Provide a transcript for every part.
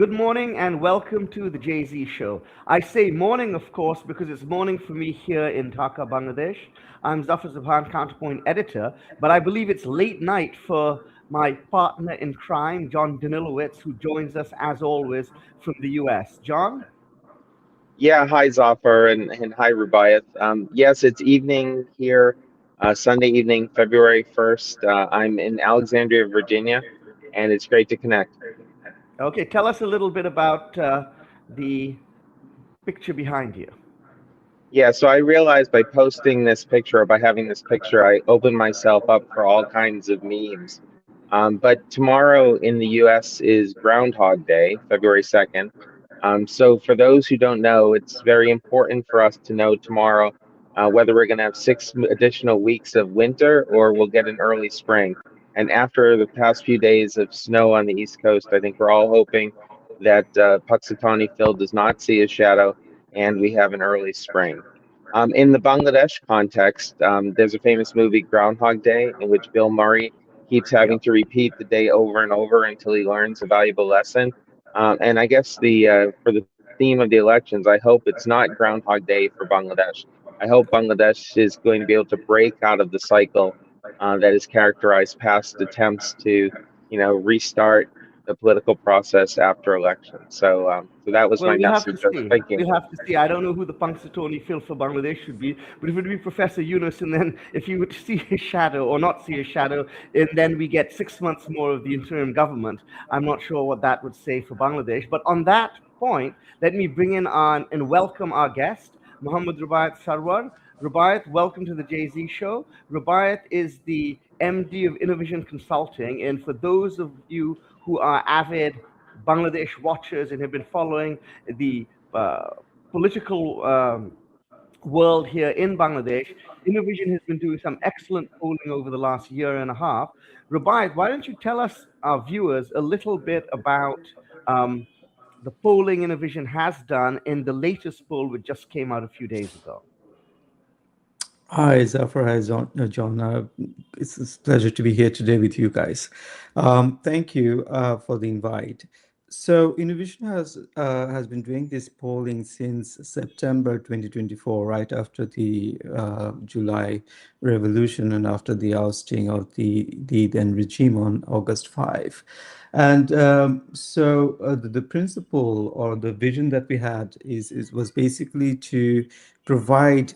Good morning and welcome to the Jay-Z Show. I say morning, of course, because it's morning for me here in Dhaka, Bangladesh. I'm Zafar Sobhan, Counterpoint editor, but I believe it's late night for my partner in crime, Jon Danilowicz, who joins us as always from the US. John? Yeah, hi Zafar and hi Rubaiyat. Yes, it's evening here, Sunday evening, February 1st. I'm in Alexandria, Virginia, and it's great to connect. Okay, tell us a little bit about the picture behind you. Yeah, so I realized by posting this picture or by having this picture, I opened myself up for all kinds of memes. But tomorrow in the US is Groundhog Day, February 2nd. So for those who don't know, it's very important for us to know tomorrow whether we're going to have additional weeks of winter or we'll get an early spring. And after the past few days of snow on the East Coast, I think we're all hoping that Puxatawny Phil does not see a shadow and we have an early spring. In the Bangladesh context, there's a famous movie, Groundhog Day, in which Bill Murray keeps having Yep. to repeat the day over and over until he learns a valuable lesson. And I guess the for the theme of the elections, I hope it's not Groundhog Day for Bangladesh. I hope Bangladesh is going to be able to break out of the cycle that is characterized past attempts to, restart the political process after elections. So that was Well, my we'll have to message. see. Thank you. We'll have to see. I don't know who the Punxsutawney Phil for Bangladesh should be, but if it would be Professor Yunus, and then if you would see a shadow or not see a shadow, and then we get 6 months more of the interim government, I'm not sure what that would say for Bangladesh. But on that point, let me bring in on and welcome our guest, Md Rubaiyath Sarwar. Rubaiyath, welcome to the Jay-Z Show. Rubaiyath is the MD of Innovision Consulting, and for those of you who are avid Bangladesh watchers and have been following the political world here in Bangladesh, Innovision has been doing some excellent polling over the last year and a half. Rubaiyat, why don't you tell us, our viewers, a little bit about the polling Innovision has done in the latest poll, which just came out a few days ago? Hi, Zafar. Hi, John. It's a pleasure to be here today with you guys. Thank you for the invite. So, Innovation has been doing this polling since September 2024, right after the July revolution and after the ousting of the then regime on August 5. And the principle or the vision that we had was basically to provide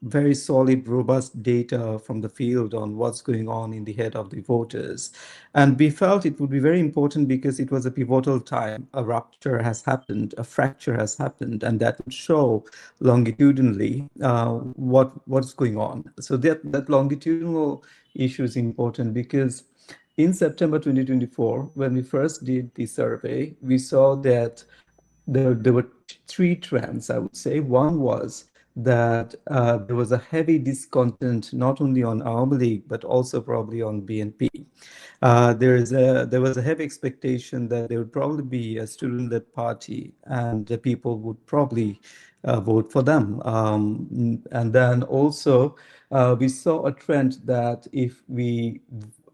very solid, robust data from the field on what's going on in the head of the voters. And we felt it would be very important because it was a pivotal time. A rupture has happened, a fracture has happened, and that would show longitudinally what's going on. So that longitudinal issue is important because in September 2024, when we first did the survey, we saw that there were three trends, I would say. One was that there was a heavy discontent not only on Awami League but also probably on BNP. There was a heavy expectation that there would probably be a student-led party and the people would probably vote for them. And then also we saw a trend that if we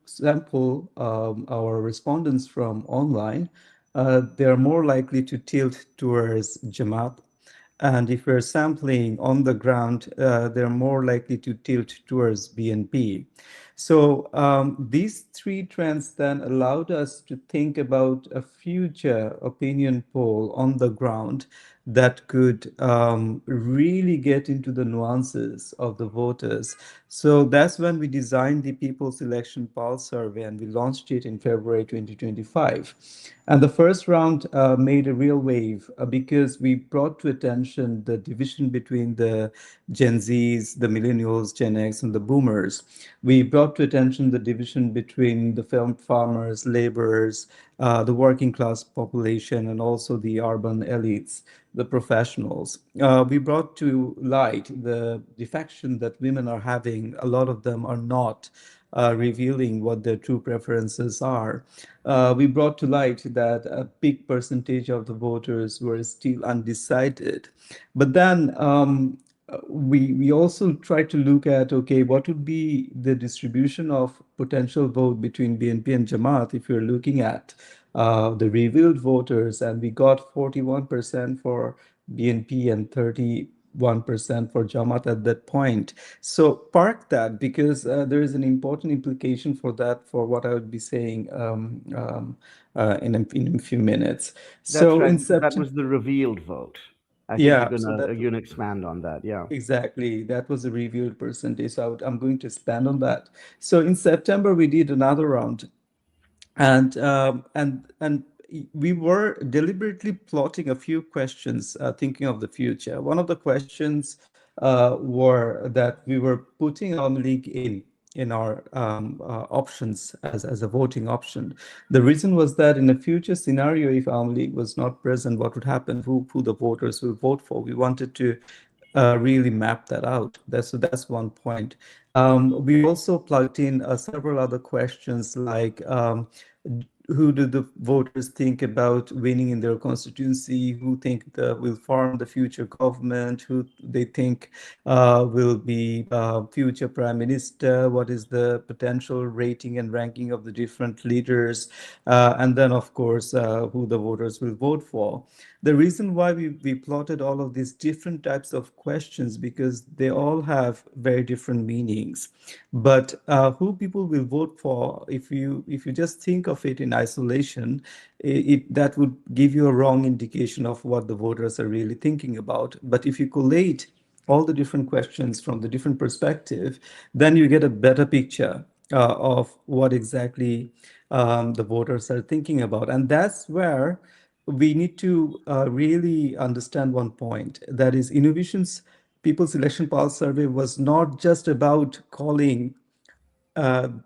sample our respondents from online, they're more likely to tilt towards Jamaat. And if we're sampling on the ground, they're more likely to tilt towards BNP. So these three trends then allowed us to think about a future opinion poll on the ground that could really get into the nuances of the voters. So that's when we designed the People's Election Pulse Survey and we launched it in February 2025. And the first round made a real wave because we brought to attention the division between the Gen Zs, the millennials, Gen X, and the boomers. We brought to attention the division between the farmers, laborers, the working class population, and also the urban elites, the professionals. We brought to light the defection that women are having. A lot of them are not revealing what their true preferences are. We brought to light that a big percentage of the voters were still undecided. But then we also tried to look at, okay, what would be the distribution of potential vote between BNP and Jamaat if you're looking at the revealed voters, and we got 41% for BNP and 31% for Jamaat at that point. So park that, because there is an important implication for that, for what I would be saying in a few minutes. That's So right. in That September, was the revealed vote. I think yeah, so that you're gonna expand on that. Yeah. exactly, that was the revealed percentage. So I'm going to expand on that. So in September, we did another round, and we were deliberately plotting a few questions, thinking of the future. One of the questions were that we were putting Army League in our options as a voting option. The reason was that in a future scenario, if Army League was not present, what would happen? Who the voters will vote for? We wanted to really map that out. That's one point. We also plugged in several other questions like who do the voters think about winning in their constituency? Who think will form the future government? Who they think will be future prime minister? What is the potential rating and ranking of the different leaders? And then, of course, who the voters will vote for. The reason why we plotted all of these different types of questions, because they all have very different meanings. But who people will vote for, if you just think of it in isolation, that would give you a wrong indication of what the voters are really thinking about. But if you collate all the different questions from the different perspective, then you get a better picture of what exactly the voters are thinking about. And that's where we need to really understand one point. That is, Innovision's People's Election Pulse survey was not just about calling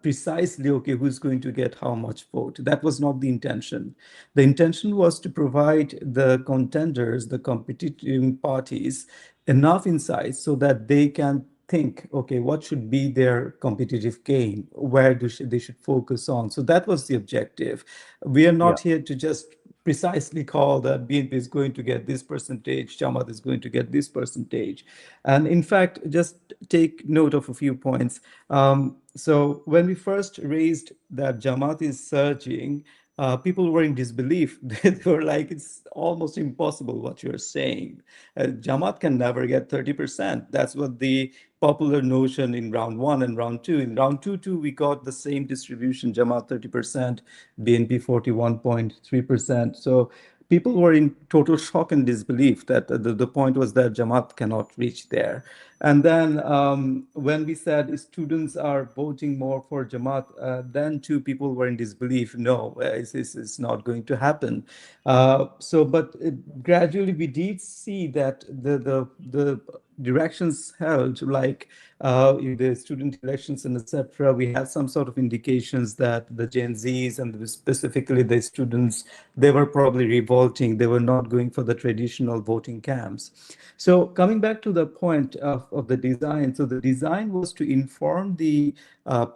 precisely, okay, who's going to get how much vote. That was not the intention. The intention was to provide the contenders, the competing parties, enough insights so that they can think, okay, what should be their competitive game? Where they should focus on? So that was the objective. We are Yeah. not here to just precisely call that BNP is going to get this percentage, Jamaat is going to get this percentage. And in fact, just take note of a few points. So when we first raised that Jamaat is surging, people were in disbelief. They were like, it's almost impossible what you're saying. Jamaat can never get 30%. That's what the popular notion in round one and round two. In round two, too, we got the same distribution, Jamaat 30%, BNP 41.3%. So people were in total shock and disbelief that the point was that Jamaat cannot reach there. And then when we said students are voting more for Jamaat, then too people were in disbelief. No, it's not going to happen. But gradually we did see that the directions held, like in the student elections and etc., we had some sort of indications that the Gen Zs and specifically the students, they were probably revolting. They were not going for the traditional voting camps. So coming back to the point of the design, so the design was to inform the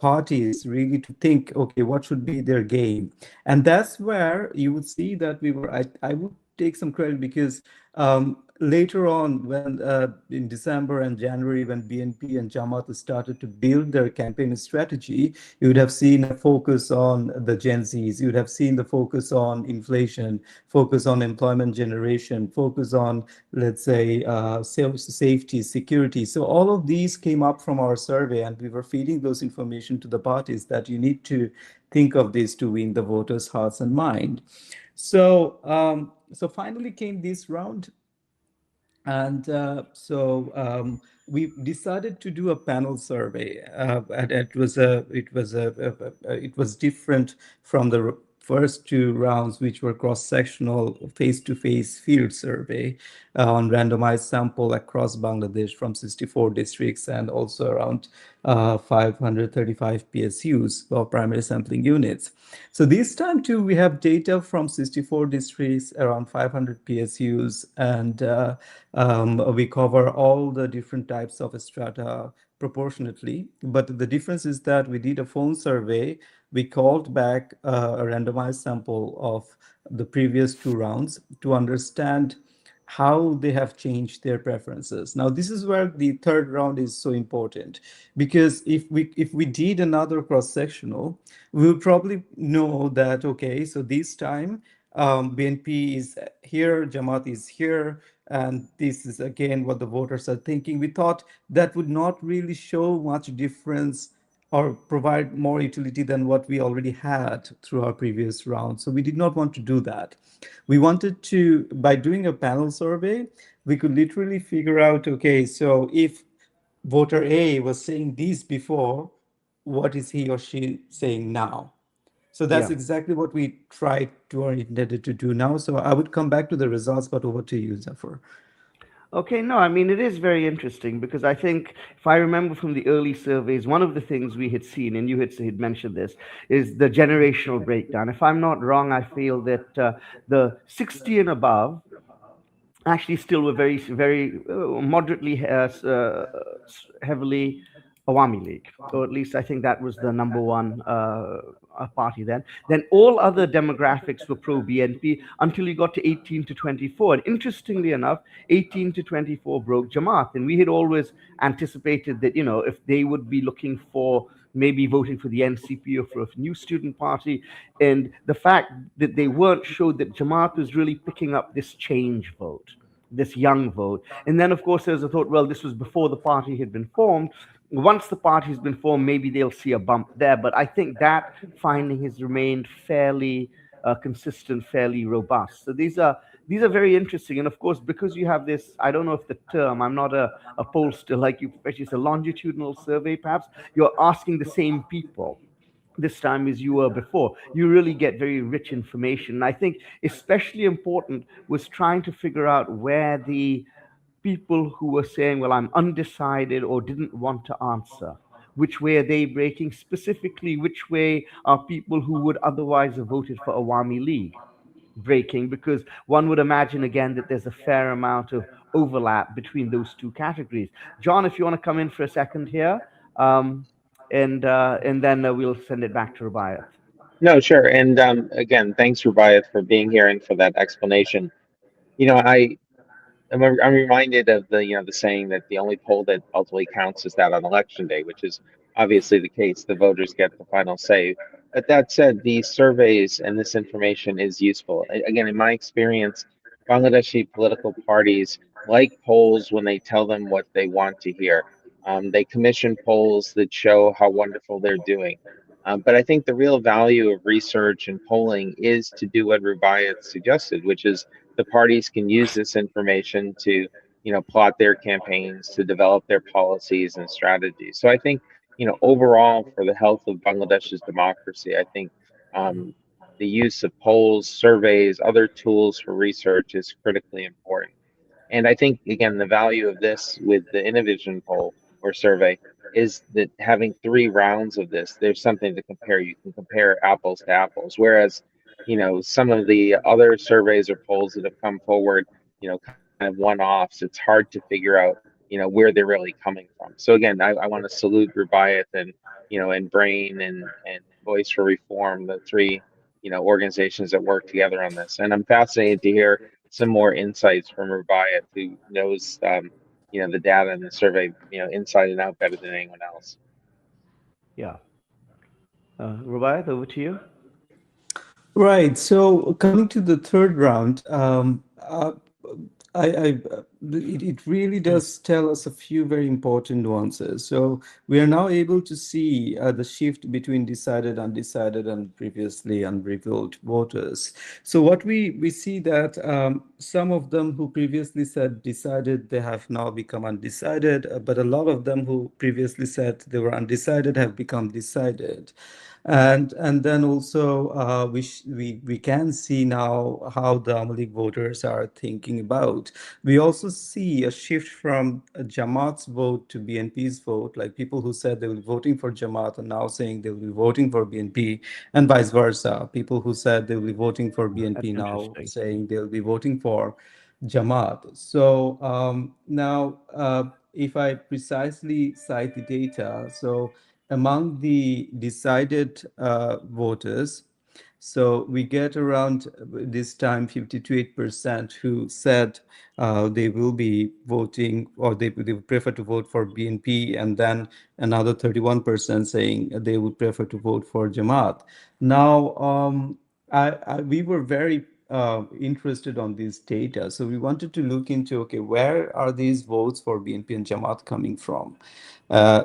parties really to think, okay, what should be their game? And that's where you would see that I would take some credit, because later on, when in December and January, when BNP and Jamaat started to build their campaign strategy, you would have seen a focus on the Gen Zs. You would have seen the focus on inflation, focus on employment generation, focus on, let's say, safety, security. So all of these came up from our survey, and we were feeding those information to the parties that you need to think of this to win the voters' hearts and mind. So finally came this round, and we decided to do a panel survey, and it was different from the first two rounds, which were cross-sectional face-to-face field survey on randomized sample across Bangladesh from 64 districts and also around 535 PSUs, or primary sampling units. So this time too, we have data from 64 districts, around 500 PSUs, and we cover all the different types of strata proportionately. But the difference is that we did a phone survey. We called back a randomized sample of the previous two rounds to understand how they have changed their preferences. Now, this is where the third round is so important, because if we did another cross-sectional, we would probably know that, okay, so this time BNP is here, Jamaat is here, and this is again what the voters are thinking. We thought that would not really show much difference or provide more utility than what we already had through our previous round. So we did not want to do that. We wanted to, by doing a panel survey, we could literally figure out, okay, so if voter A was saying this before, what is he or she saying now? So that's Yeah. exactly what we tried to or intended to do now. So I would come back to the results, but over to you, Zafar. Okay, no, I mean, it is very interesting because I think if I remember from the early surveys, one of the things we had seen, and you had mentioned this, is the generational breakdown. If I'm not wrong, I feel that the 60 and above actually still were very moderately heavily Awami League, or at least I think that was the number one party then. Then all other demographics were pro BNP until you got to 18 to 24. And interestingly enough, 18 to 24 broke Jamaat. And we had always anticipated that, if they would be looking for maybe voting for the NCP or for a new student party. And the fact that they weren't showed that Jamaat was really picking up this change vote, this young vote. And then, of course, there's a thought, well, this was before the party had been formed. Once the party's been formed, maybe they'll see a bump there. But I think that finding has remained fairly consistent, fairly robust. So these are very interesting. And of course, because you have this, I don't know if the term, I'm not a pollster like you, it's a longitudinal survey, perhaps, you're asking the same people this time as you were before. You really get very rich information. And I think especially important was trying to figure out where the people who were saying, well, I'm undecided or didn't want to answer, which way are they breaking? Specifically, which way are people who would otherwise have voted for Awami League breaking? Because one would imagine, again, that there's a fair amount of overlap between those two categories. John, if you want to come in for a second here, and then we'll send it back to Rubaiyat. No, sure. And again, thanks, Rubaiyath, for being here and for that explanation. You know, I'm reminded of the saying that the only poll that ultimately counts is that on election day, which is obviously the case. The voters get the final say. But that said, these surveys and this information is useful. Again, in my experience, Bangladeshi political parties like polls when they tell them what they want to hear. They commission polls that show how wonderful they're doing. But I think the real value of research and polling is to do what Rubaiyat suggested, which is the parties can use this information to plot their campaigns, to develop their policies and strategies. So I think overall, for the health of Bangladesh's democracy, I think the use of polls, surveys, other tools for research is critically important. And I think, again, the value of this with the Innovision poll or survey is that having 3 rounds of this, there's something to compare. You can compare apples to apples. Whereas, some of the other surveys or polls that have come forward, kind of one-offs, it's hard to figure out, where they're really coming from. So again, I want to salute Rubaiyat and Brain and Voice for Reform, the 3, organizations that work together on this. And I'm fascinated to hear some more insights from Rubaiyat, who knows, the data and the survey, inside and out better than anyone else. Yeah. Rubaiyat, over to you. Right. So coming to the third round, it really does tell us a few very important nuances. So we are now able to see the shift between decided, undecided, and previously unrevealed voters. So what we see that some of them who previously said decided, they have now become undecided, but a lot of them who previously said they were undecided have become decided. And then also we can see now how the Awami League voters are thinking about. We also see a shift from Jamaat's vote to BNP's vote, like people who said they will be voting for Jamaat are now saying they will be voting for BNP, and vice versa. People who said they will be voting for That's BNP now interesting. saying they'll be voting for Jamaat. So now, if I precisely cite the data, so among the decided voters, So we get around this time 50 to 8% who said they will be voting, or they would prefer to vote for BNP, and then another 31% saying they would prefer to vote for Jamaat. Now, we were very interested on this data. So we wanted to look into, okay, where are these votes for BNP and Jamaat coming from?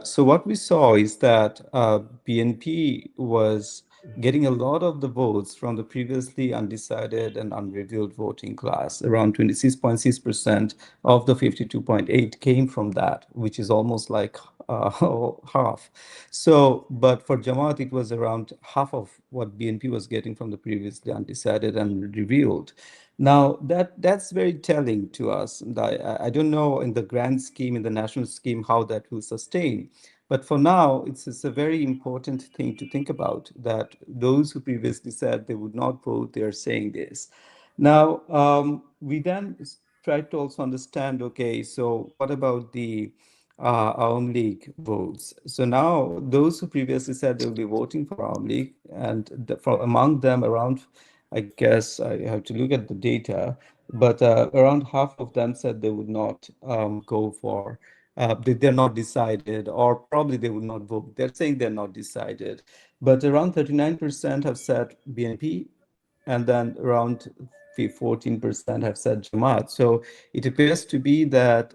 So what we saw is that BNP was getting a lot of the votes from the previously undecided and unrevealed voting class. Around 26.6% of the 52.8 came from that, which is almost like half. So, but for Jamaat, it was around half of what BNP was getting from the previously undecided and revealed. Now, that's very telling to us. And I don't know in the grand scheme, in the national scheme, how that will sustain. But for now, it's a very important thing to think about, that those who previously said they would not vote, they are saying this. Now, we then tried to also understand, okay, so what about the Awam League votes? So now those who previously said they will be voting for Awam League, and among them around, I guess I have to look at the data, but around half of them said they would not go for, they're not decided, or probably they would not vote. They're saying they're not decided. But around 39% have said BNP, and then around 14% have said Jamaat. So it appears to be that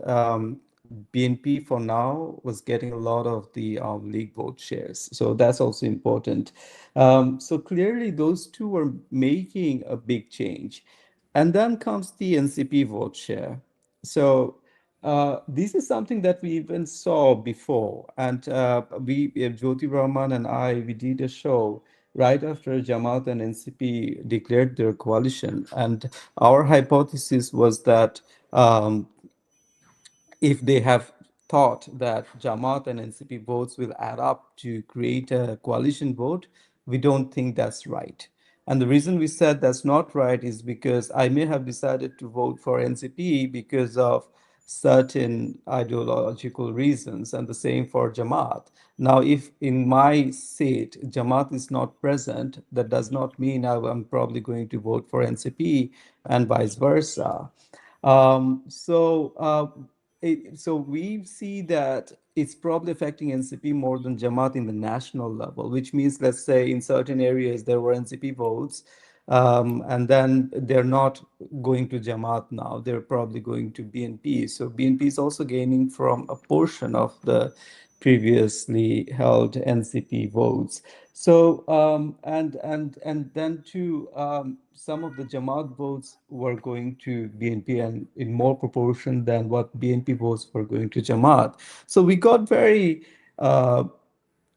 BNP for now was getting a lot of the league vote shares. So that's also important. So clearly those two were making a big change. And then comes the NCP vote share. So this is something that we even saw before. And Jyoti Rahman and we did a show right after Jamaat and NCP declared their coalition. And our hypothesis was that if they have thought that Jamaat and NCP votes will add up to create a coalition vote, we don't think that's right. And the reason we said that's not right is because I may have decided to vote for NCP because of certain ideological reasons, and the same for Jamaat. Now, if in my seat Jamaat is not present, that does not mean I'm probably going to vote for NCP, and vice versa. So we see that it's probably affecting NCP more than Jamaat in the national level, which means, let's say, in certain areas there were NCP votes, and then they're not going to Jamaat now. They're probably going to BNP. So BNP is also gaining from a portion of the previously held NCP votes. So and then too, some of the Jamaat votes were going to BNP, and in more proportion than what BNP votes were going to Jamaat. So we got very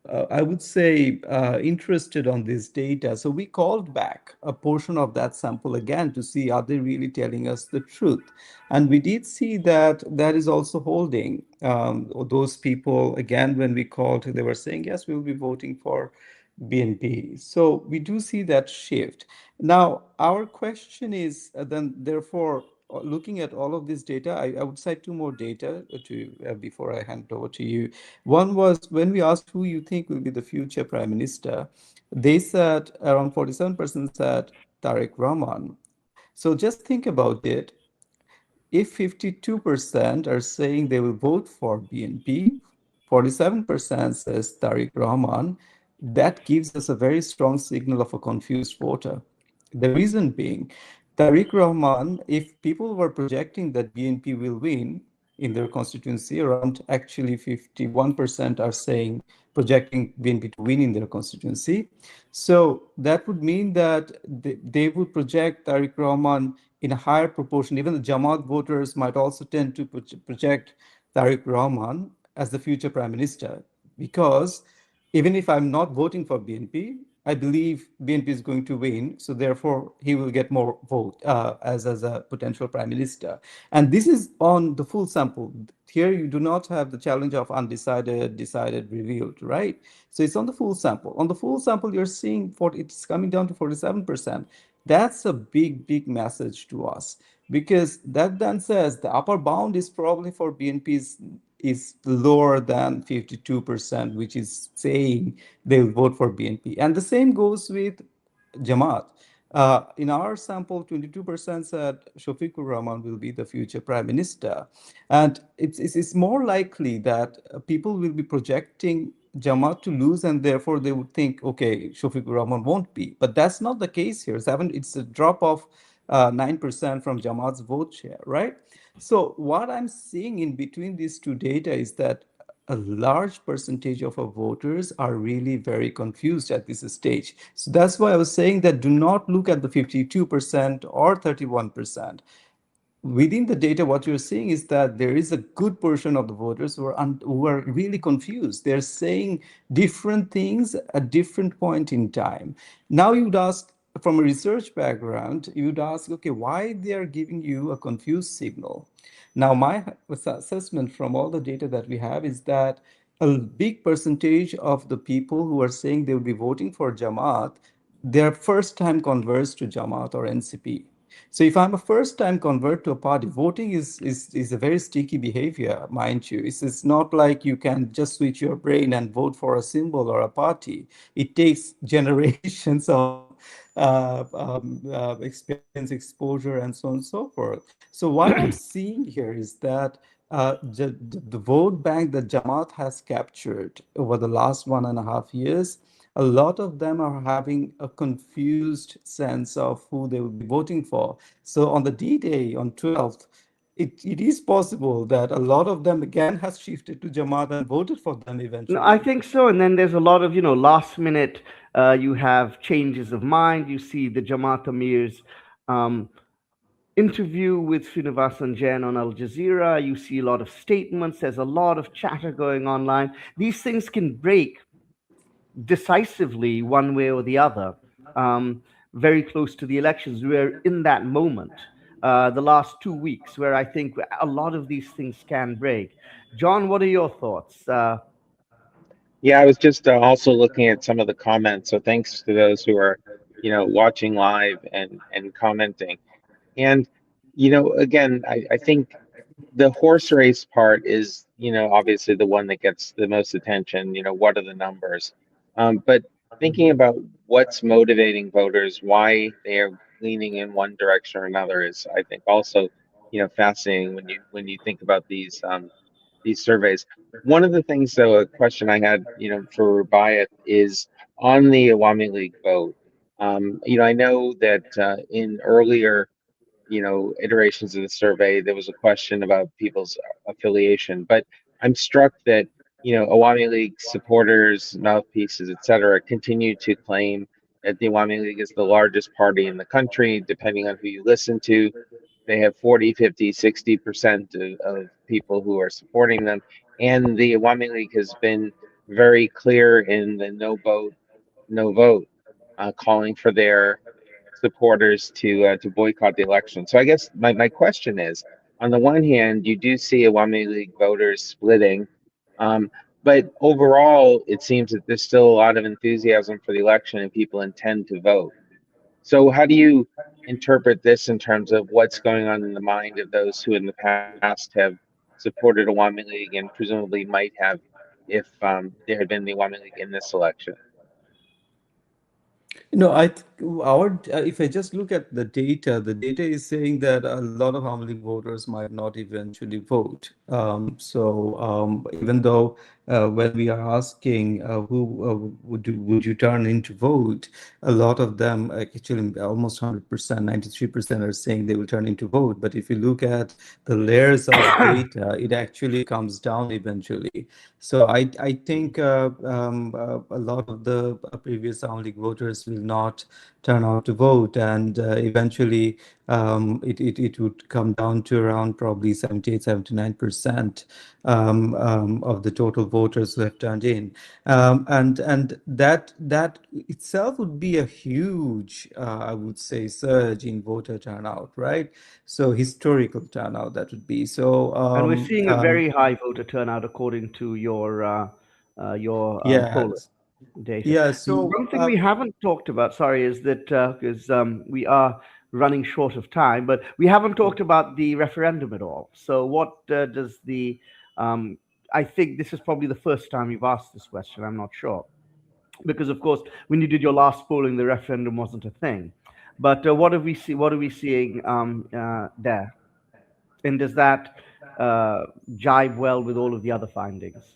I would say, interested on this data. So we called back a portion of that sample again to see, are they really telling us the truth? And we did see that that is also holding. Those people, again, when we called, they were saying, yes, we'll be voting for BNP. So we do see that shift. Now, our question is then, therefore, looking at all of this data, I would cite two more data before I hand it over to you. One was when we asked who you think will be the future prime minister, they said around 47% said Tariq Rahman. So just think about it. If 52% are saying they will vote for BNP, 47% says Tariq Rahman, that gives us a very strong signal of a confused voter. The reason being, Tariq Rahman, if people were projecting that BNP will win in their constituency, around actually 51% are saying, projecting BNP to win in their constituency. So that would mean that they would project Tariq Rahman in a higher proportion. Even the Jamaat voters might also tend to project Tariq Rahman as the future prime minister, because even if I'm not voting for BNP, I believe BNP is going to win, so therefore he will get more vote as a potential prime minister. And this is on the full sample. Here you do not have the challenge of undecided, decided, revealed, right? So it's on the full sample. On the full sample, you're seeing it's coming down to 47%. That's a big message to us, because that then says the upper bound is probably for BNP's is lower than 52%, which is saying they will vote for BNP. And the same goes with Jamaat. In our sample, 22% said Shafiqur Rahman will be the future prime minister. And it's more likely that people will be projecting Jamaat to lose, and therefore they would think, okay, Shafiqur Rahman won't be. But that's not the case here. It's a drop of 9% from Jamaat's vote share, right? So what I'm seeing in between these two data is that a large percentage of our voters are really very confused at this stage. So that's why I was saying that do not look at the 52% or 31%. Within the data, what you're seeing is that there is a good portion of the voters who are really confused. They're saying different things at different point in time. Now you'd ask, from a research background, you'd ask, okay, why they are giving you a confused signal? Now, my assessment from all the data that we have is that a big percentage of the people who are saying they will be voting for Jamaat, they're first-time converts to Jamaat or NCP. So if I'm a first-time convert to a party, voting is a very sticky behavior, mind you. It's not like you can just switch your brain and vote for a symbol or a party. It takes generations of experience, exposure, and so on and so forth. So what I'm seeing here is that the vote bank that Jamaat has captured over the last 1.5 years, a lot of them are having a confused sense of who they will be voting for. So on the D-Day, on 12th, it is possible that a lot of them again has shifted to Jamaat and voted for them No, I eventually. think so. And then there's a lot of, last minute, you have changes of mind. You see the Jamaat Amir's um, interview with Srinivasan Jain on Al Jazeera. You see a lot of statements. There's a lot of chatter going online. These things can break decisively one way or the other, very close to the elections. We're in that moment, the last 2 weeks, where I think a lot of these things can break. John, what are your thoughts? Yeah, I was just also looking at some of the comments. So thanks to those who are, watching live and commenting. And, again, I think the horse race part is, obviously the one that gets the most attention. What are the numbers? But thinking about what's motivating voters, why they are leaning in one direction or another is, I think, also, fascinating when you think about these surveys. One of the things, though, a question I had, for Rubaiyat is on the Awami League vote. I know that in earlier iterations of the survey, there was a question about people's affiliation. But I'm struck that, Awami League supporters, mouthpieces, et cetera, continue to claim that the Awami League is the largest party in the country, depending on who you listen to. They have 40, 50, 60% of people who are supporting them. And the Awami League has been very clear in the no vote, calling for their supporters to boycott the election. So I guess my question is, on the one hand, you do see Awami League voters splitting, um, but overall, it seems that there's still a lot of enthusiasm for the election and people intend to vote. So how do you interpret this in terms of what's going on in the mind of those who in the past have supported Awami League and presumably might have if there had been the Awami League in this election? No, if I just look at the data is saying that a lot of Awamu League voters might not eventually vote. Even though when we are asking who would you turn in to vote, a lot of them, actually almost 100%, 93% are saying they will turn in to vote. But if you look at the layers of data, it actually comes down eventually. So I think a lot of the previous Awamu League voters will not turn out to vote, and eventually it would come down to around probably 78, 79% of the total voters who have turned in, and that itself would be a huge, I would say, surge in voter turnout, right? So historical turnout that would be. So And we're seeing a very high voter turnout according to your polling yes, data. yeah. So So one thing we haven't talked about, sorry, is that because we are running short of time, but we haven't talked about the referendum at all. So what does the I think this is probably the first time you've asked this question. I'm not sure. because of course when you did your last polling, the referendum wasn't a thing. But what have we see? What are we seeing there? And does that jibe well with all of the other findings?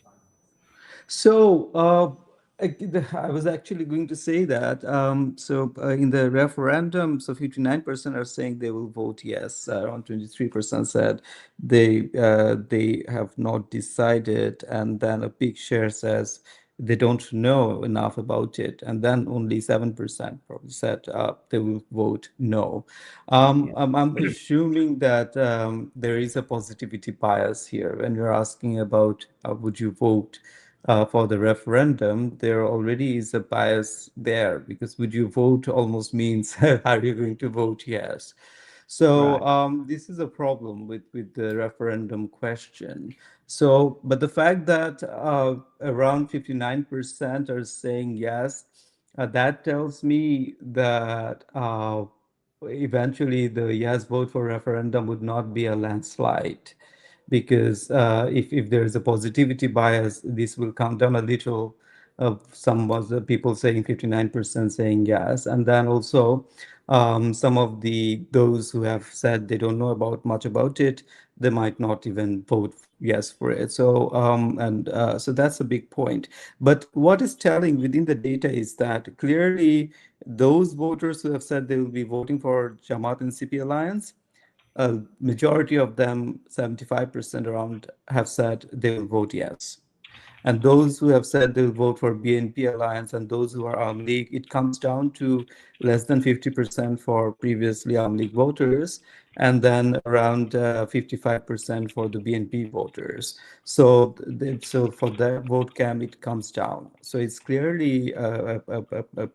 So I was actually going to say that. In the referendum, so 59% are saying they will vote yes. Around 23% said they have not decided, and then a big share says they don't know enough about it, and then only 7% probably said they will vote no. Yeah. I'm assuming that there is a positivity bias here when you're asking about would you vote for the referendum. There already is a bias there because would you vote almost means are you going to vote yes? So Right. this is a problem with the referendum question. So, but the fact that around 59% are saying yes, that tells me that eventually the yes vote for referendum would not be a landslide because if there is a positivity bias, this will come down a little. Some of the people saying 59% saying yes, and then also some of those who have said they don't know about much about it, they might not even vote yes for it. So that's a big point. But what is telling within the data is that clearly those voters who have said they will be voting for Jamaat and CP alliance, a majority of them, 75% around, have said they will vote yes. And those who have said they'll vote for BNP alliance and those who are Arm League, it comes down to less than 50% for previously Arm League voters, and then around 55% for the BNP voters. So for that vote count, it comes down. So it's clearly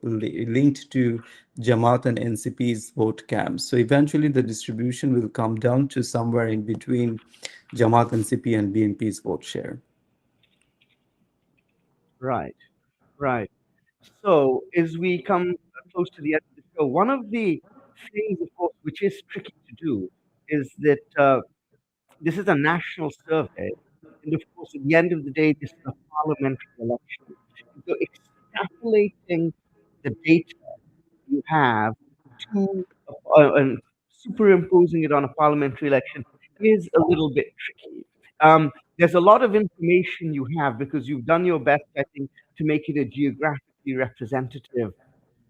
linked to Jamaat and NCP's vote camps. So eventually the distribution will come down to somewhere in between Jamaat, NCP, and BNP's vote share. Right. Right. So, as we come close to the end of the show, one of the things, of course, which is tricky to do, is that this is a national survey, and of course, at the end of the day, this is a parliamentary election. And so, extrapolating the data you have to and superimposing it on a parliamentary election is a little bit tricky. There's a lot of information you have because you've done your best, I think, to make it a geographically representative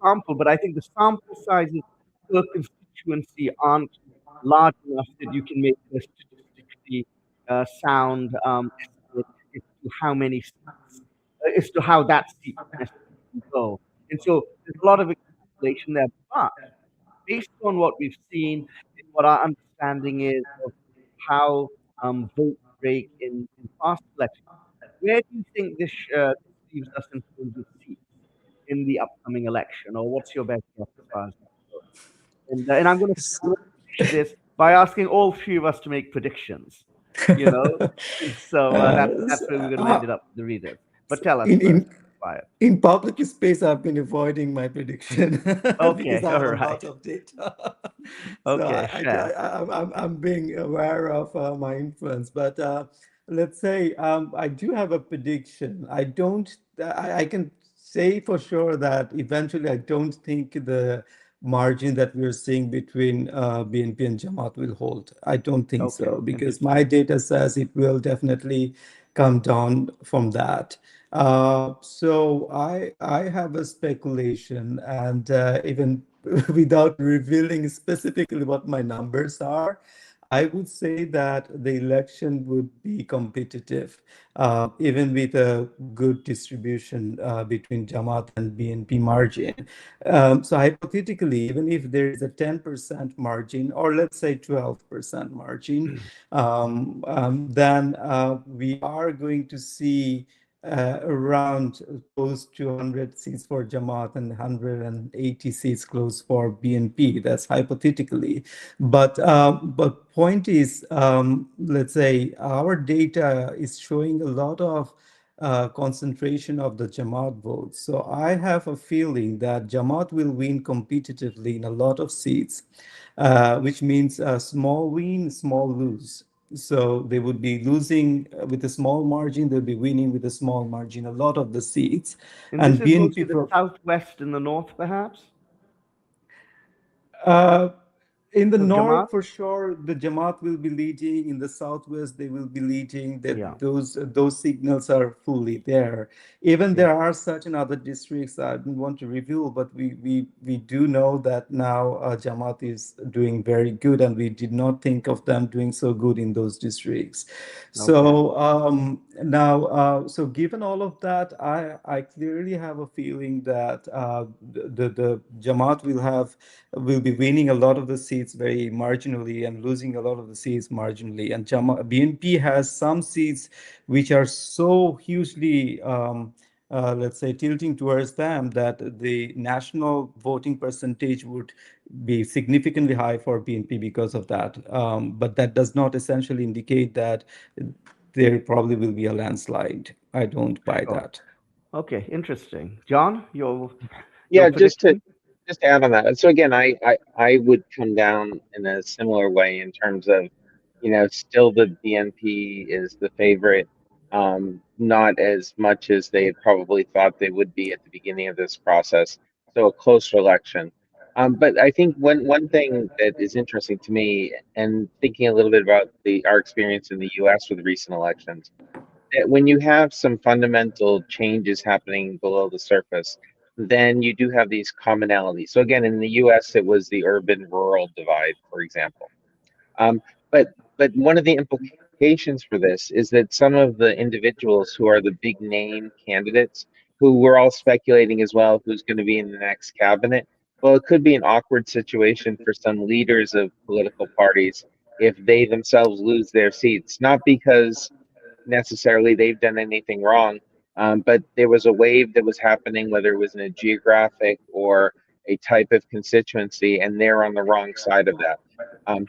sample, but I think the sample sizes per constituency aren't large enough that you can make a statistically sound estimate as to how many seats, as to how that seat would necessarily go. And so there's a lot of extrapolation there, but based on what we've seen and what our understanding is of how votes break in past elections, where do you think this leaves us in terms of seats in the upcoming election, or what's your best guess as far as that goes? And I'm going to finish this by asking all three of us to make predictions. You know, so that's where we're going to end it up with the readers. But tell us in first, in Wyatt. in public space, I've been avoiding my prediction because Okay, I all have a right. lot of data. So Okay, fair. I'm being aware of my influence. But let's say I do have a prediction. I don't. I can say for sure that eventually I don't think the margin that we're seeing between BNP and Jamaat will hold. I don't think Okay, so because interesting. my data says it will definitely come down from that. So I have a speculation, and even without revealing specifically what my numbers are, I would say that the election would be competitive, even with a good distribution between Jamaat and BNP margin. So hypothetically, even if there is a 10% margin, or let's say 12% margin, then we are going to see around close to 100 seats for Jamaat and 180 seats close for BNP. That's hypothetically. But point is, let's say our data is showing a lot of concentration of the Jamaat votes. So I have a feeling that Jamaat will win competitively in a lot of seats, which means small win, small lose. So they would be losing with a small margin, they'll be winning with a small margin, a lot of the seats. And this And is mostly BNP the southwest and the north, perhaps, uh, in the of Jamaat? north, for sure, the Jamaat will be leading. In the southwest, they will be leading. Yeah. That those signals are fully there. Even Yeah. there are such in other districts I don't want to reveal, but we do know that now Jamaat is doing very good, and we did not think of them doing so good in those districts. Okay. So now, so given all of that, I clearly have a feeling that the Jamaat will be winning a lot of the seats very marginally and losing a lot of the seats marginally. And BNP has some seats which are so hugely, let's say, tilting towards them that the national voting percentage would be significantly high for BNP because of that. But that does not essentially indicate that there probably will be a landslide. I don't buy Sure. that. Okay. Interesting. John, your Yeah, prediction? just to add on that. So again, I would come down in a similar way in terms of, still the BNP is the favorite, not as much as they had probably thought they would be at the beginning of this process. So a closer election. But I think one thing that is interesting to me, and thinking a little bit about our experience in the U.S. with recent elections, that when you have some fundamental changes happening below the surface, then you do have these commonalities. So again, in the US, it was the urban-rural divide, for example. Um, but one of the implications for this is that some of the individuals who are the big name candidates, who we're all speculating as well who's going to be in the next cabinet, well, it could be an awkward situation for some leaders of political parties if they themselves lose their seats, not because necessarily they've done anything wrong. But there was a wave that was happening, whether it was in a geographic or a type of constituency, and they're on the wrong side of that.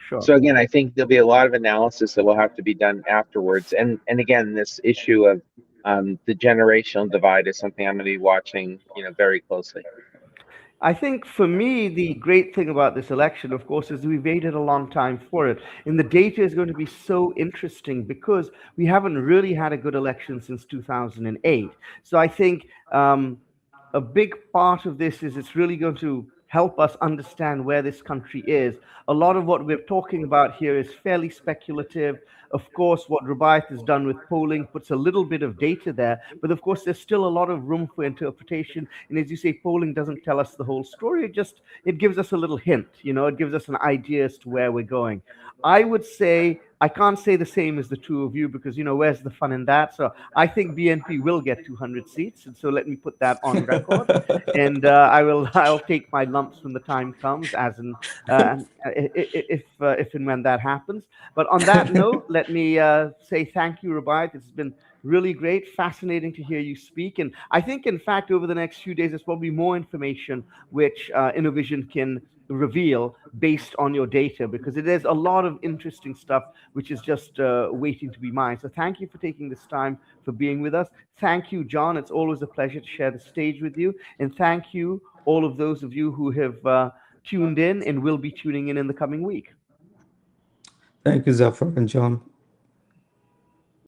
Sure. So again, I think there'll be a lot of analysis that will have to be done afterwards. And again, this issue of the generational divide is something I'm going to be watching, very closely. I think for me, the great thing about this election, of course, is we waited a long time for it. And the data is going to be so interesting because we haven't really had a good election since 2008. So I think a big part of this is it's really going to help us understand where this country is. A lot of what we're talking about here is fairly speculative. Of course, what Rubaiyath has done with polling puts a little bit of data there, but of course, there's still a lot of room for interpretation. And as you say, polling doesn't tell us the whole story. It gives us a little hint. It gives us an idea as to where we're going. I would say I can't say the same as the two of you because where's the fun in that? So I think BNP will get 200 seats, and so let me put that on record. And I'll take my lumps when the time comes, as in if and when that happens. But on that note, let me say thank you, Rubaiyath. It's been really great, fascinating to hear you speak. And I think, in fact, over the next few days, there's probably more information which Innovision can reveal based on your data, because there's a lot of interesting stuff which is just waiting to be mined. So thank you for taking this time, for being with us. Thank you, John. It's always a pleasure to share the stage with you. And thank you, all of those of you who have tuned in and will be tuning in the coming week. Thank you, Zafar and John.